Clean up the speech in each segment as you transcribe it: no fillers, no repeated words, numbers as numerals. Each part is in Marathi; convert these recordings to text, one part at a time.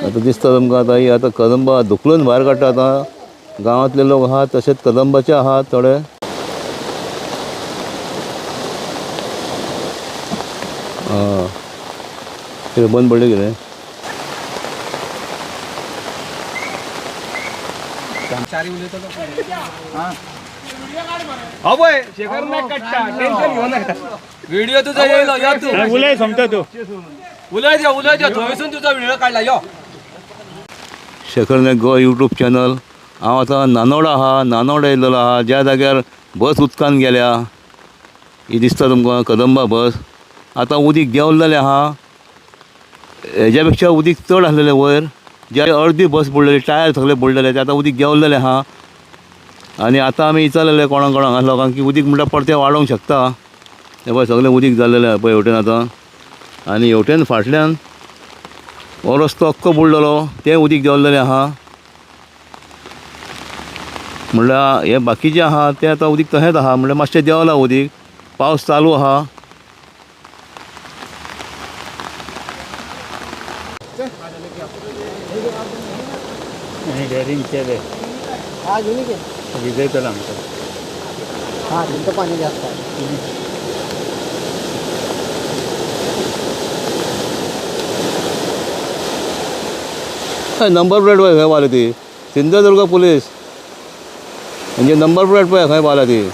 आता दिसता तुमकां आतां ही आतां कदंबा धुकलून भायर काडटा आतां गांवांतले लोक आहात तशेंच कदंबाचे आहात थोडे कितें बंद पडलें कितें शेखर नाही कट्टा टेन्शन घेऊ नका व्हिडिओ तुझा येईल या तू उलय समजा तू उलय थंयसून तुझा व्हिडिओ काढला यो शेखर नायक गो यूट्यूब चॅनल हांव आतां नानोडा आहा नानोडा येयल्लो आहा ज्या जाग्यार बस उदकान गेल्या ही दिसता तुमकां कदंबा बस आतां उदीक देंवलेलें आहा हेज्या पेक्षा उदीक चड आसलेलें वयर जे अर्दी बस बुडलेली टायर सगळे बुडलेले ते आतां उदीक देंवलेलें आहा आनी आतां आमी विचारलेले कोणाक कोणाक लोकांक की उदीक म्हणटा परतें वाडोवंक शकता हे पळय सगळें उदीक जाल्लेलें आहा पळय हेवटेन आतां आनी हेवटेन फाटल्यान हो रस्तो अख्खो बुडलेलो तें उदीक देंवलेलें आहा म्हणल्यार हे बाकीचें आहा तें आतां उदीक तशेंच आहा म्हणल्यार मातशें देंवलां उदीक पावस चालू आहा विजयतला आमचं हां तिथं पाणी जास्त आहे नंबर प्लेट पळय खंय पावल्या ती सिंधुदुर्ग पुलीस म्हणजे नंबर प्लेट पळय खंय पावल्या ती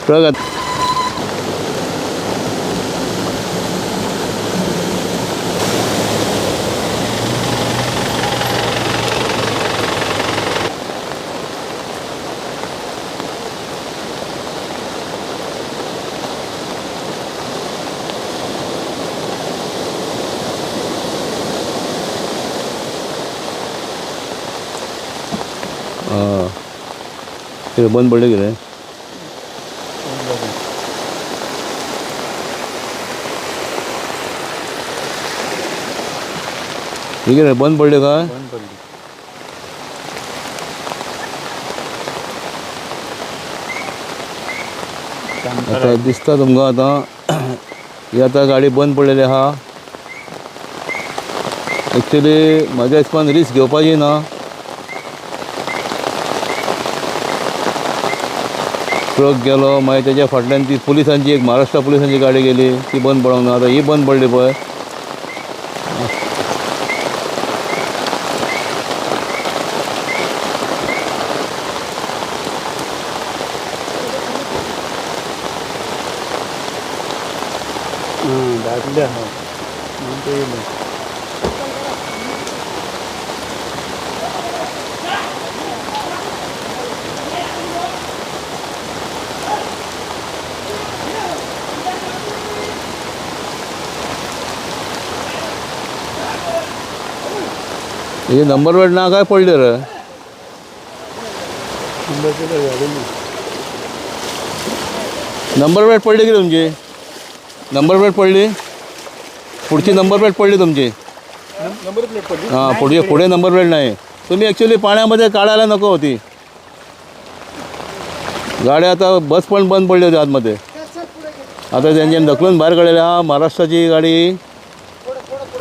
प्रगत कितें बंद पडलें कितें ठीक आहे बंद पडले काय आता दिसता तुमकां आतां ही आतां गाडी बंद पडलेली आहा एक्चुली म्हाज्या हिसपान रिस्क घेवपाची ना ट्रक गेलो मागीर तेज्या फाटल्यान ती पुलिसांची एक महाराष्ट्र पुलिसांची गाडी गेली ती बंद पडोंक ना आतां ही बंद पडली पळय दादले आहा हे नंबर प्लेट ना काय पडले रे नंबर प्लेट पडली की तुमची नंबर प्लेट पडली पुढची नंबर प्लेट पडली तुमची हां पुढे नंबर प्लेट नाही तुम्ही ॲक्च्युली पाण्यामध्ये काढायला नको होती गाडी आता बस पण बंद पडली होती आतमध्ये आता त्यांच्यान ढकलून भायर काडलेली आहा महाराष्ट्राची गाडी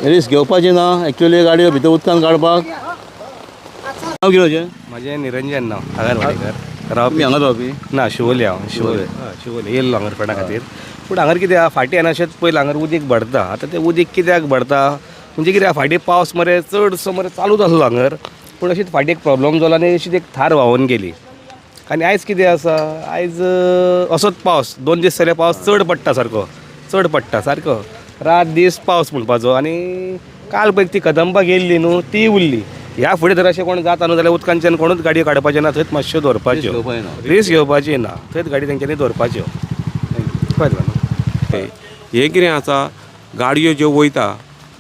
रिस्क घेवपाची ना ॲक्च्युली गाडयो भितर उदकान काडपाक नांव कितें माझे निरंजन नाव आगारवाडीकर रावपी हांगा रावपी ना शिवोले हांव शिवोले येयल्लो हांगर पेडा खातीर पूण हांगर कितें आहा फाटीं आनी अशेंच पयलीं हांगर उदीक भरता आतां तें उदीक कित्याक भरता म्हणजे कितें फाटीं पावस मरे चडसो मरे चालूच आसलो हांगर पूण अशीच फाटीं एक प्रॉब्लम जालो आनी अशीच एक थार व्हांवून गेली आनी आयज कितें आसा आयज असोच पावस 2 दीस जाले पावस चड पडटा सारको रात दीस पावस म्हणपाचो आनी काल पळय ती कदंबा गेल्ली न्हू ती उरली ह्या फुडें जर अशें कोण जाता न्हू जाल्यार उदकांच्यान कोणूच गाडयो काडपाच्यो ना थंयच मातश्यो दवरपाच्यो रिस्क घेवपाची ना थंयच गाडी तेंच्यांनी दवरपाच्यो कळ्ळें न्हू हें कितें आसा गाडयो ज्यो वयता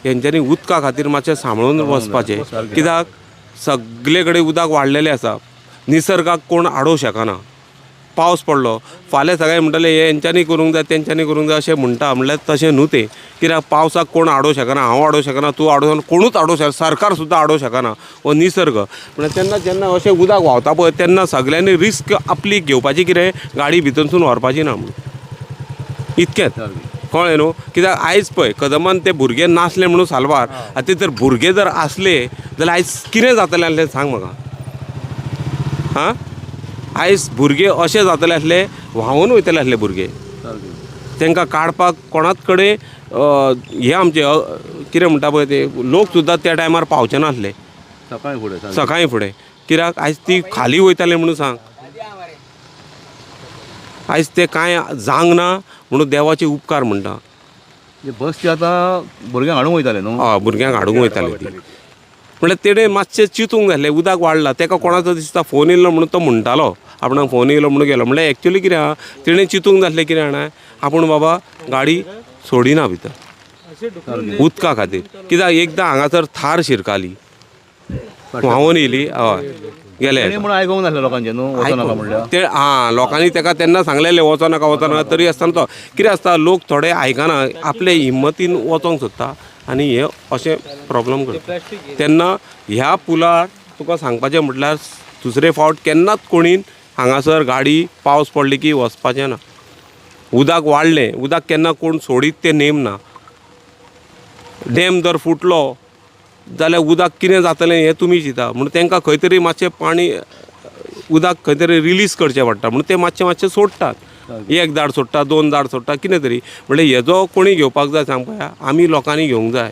तेंच्यांनी उदका खातीर मातशें सांबाळून वचपाचें कित्याक सगळे कडेन उदक वाडलेलें आसा निसर्गाक कोण आडोवं शकना पावस पडलो फाल्यां सगळे म्हणटले हे हेंच्यांनी करूंक जाय तेंच्यांनी करूंक जाय अशें म्हणटा म्हणल्यार तशें न्हू तें. कित्याक पावसाक कोण आडोवं शकना, हांव आडोवं शकना, तूं आडोवं शकना, कोणूच आडोवं शकना, सरकार सुद्दां आडोवं शकना हो निसर्ग. म्हणल्यार तेन्ना जेन्ना अशें उदक व्हांवता पळय तेन्ना सगळ्यांनी रिस्क आपली घेवपाची कितें गाडी भितरसून व्हरपाची ना म्हणून इतकेंच कळ्ळें न्हू. कित्याक आयज पळय कदंबान ते भुरगे नासले म्हणून साल्वार आतां तर भुरगे जर आसले जाल्यार आयज कितें जातलें आसलें सांग म्हाका. हां आयज भुरगे अशें जातले आसले व्हांवून वयतले आसले भुरगे. तांकां काडपाक कोणाच कडेन हे आमचे कितें म्हणटा पळय ते लोक सुद्दां त्या टायमार पावचे नासले सकाळीं फुडें. कित्याक आयज ती खाली वयताले म्हणून सांग. आयज ते कांय जावंक ना म्हणून देवाचे उपकार म्हणटा. बस ती आतां भुरग्यांक हाडूंक वयताले न्हू. हय भुरग्यांक हाडूंक वयताले ती. म्हणल्यार तेणें मातशें चिंतूंक जाय आसलें उदक वाडलां ताका कोणाचो दिसता फोन येयलो म्हणून तो म्हणटालो आपणाक फोन येयलो म्हणून गेलो. म्हणल्यार एक्चुअली कितें आहा तेणें चिंतूंक जाय आसलें कितें जाणा आपूण बाबा गाडी सोडिना भितर उदका खातीर. कित्याक एकदां हांगासर थार शिरकाली व्हांवून येयली हय गेले म्हणून आयकूंक नासलें लोकांचें न्हू वचनाका म्हणल्यार. ते हां लोकांनी ताका तेन्ना सांगलेलें वचनाका वचनाका तरी आसतना तो कितें आसता लोक थोडे आयकना आपले हिम्मतीन वचोंक सोदता आनी हे अशें प्रॉब्लम करता. तेन्ना ह्या पुलार तुका सांगपाचें म्हटल्यार दुसरे फावट केन्नाच कोणीन हांगासर गाडी पावस पडली की वचपाचें ना. उदक वाडलें उदक केन्ना कोण सोडीत तें नेम ना. डॅम जर फुटलो जाल्यार उदक कितें जातलें हें तुमी चिंता म्हणून तांकां खंय तरी मातशें पाणी उदक खंय तरी रिलीज करचें पडटा म्हणून ते मातशें सोडटात. एक दाड सोडटा 2 दाड सोडटा कितें तरी म्हणल्यार हेजो कोणी घेवपाक जाय सांग पळया आमी लोकांनी घेवंक जाय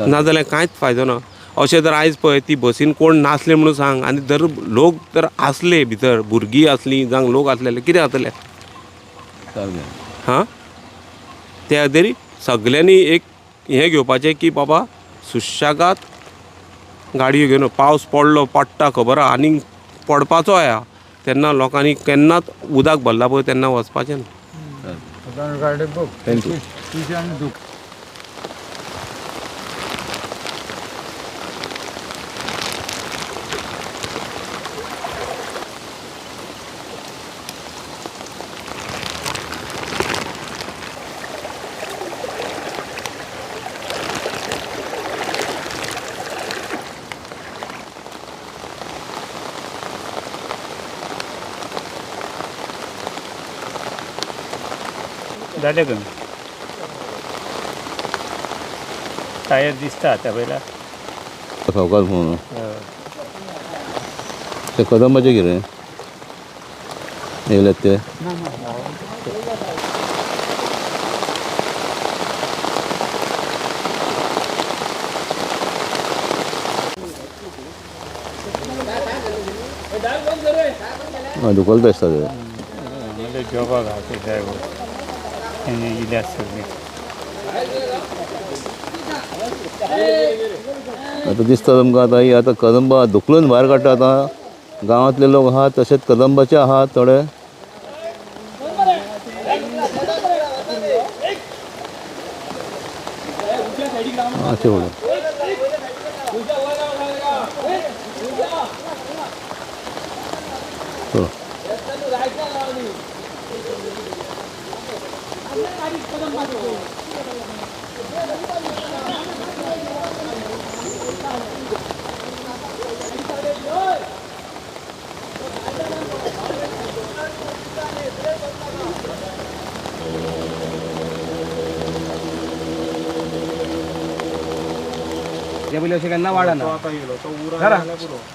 नाजाल्यार कांयच फायदो ना. अशें जर आयज पळय ती बसीन कोण नासले म्हणून सांग आनी जर लोक जर आसले भितर भुरगीं आसलीं जावं लोक आसले जाल्यार कितें जातलें. हां त्या खातीर सगल्यांनी एक हें घेवपाचें की बाबा सुशेगाद गाडयो घेवन पावस पडलो पडटा खबर आहा आनीक पडपाचो आहा तेन्ना लोकांनी केन्नाच उदक भरला पळय तेन्ना वचपाचें ना. थँक्यू. जालें गं टायर दिसता आतां पयला सावकार म्हणून ते कदंबाचें कितें येयलें ते दुखलता दिसता ते म्हणजे जॉबाक आहा ते ड्रायव्हर तेणी इले सगळे आतां दिसता तुमकां आतां ही आतां कदंबा धुकलून भायर काडटा. आतां गांवांतले लोक आहात तशेंच कदंबाचे आहात थोडे. अशें म्हणून ते पयलीं अशें केन्ना वाडना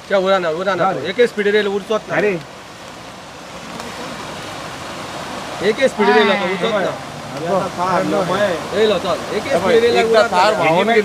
त्या उराना एके स्पिडीर येयलो उरचोच ना रे एके स्पिडीर येयलो उरचोच ना येयलो चल एके स्पिडीर येयलो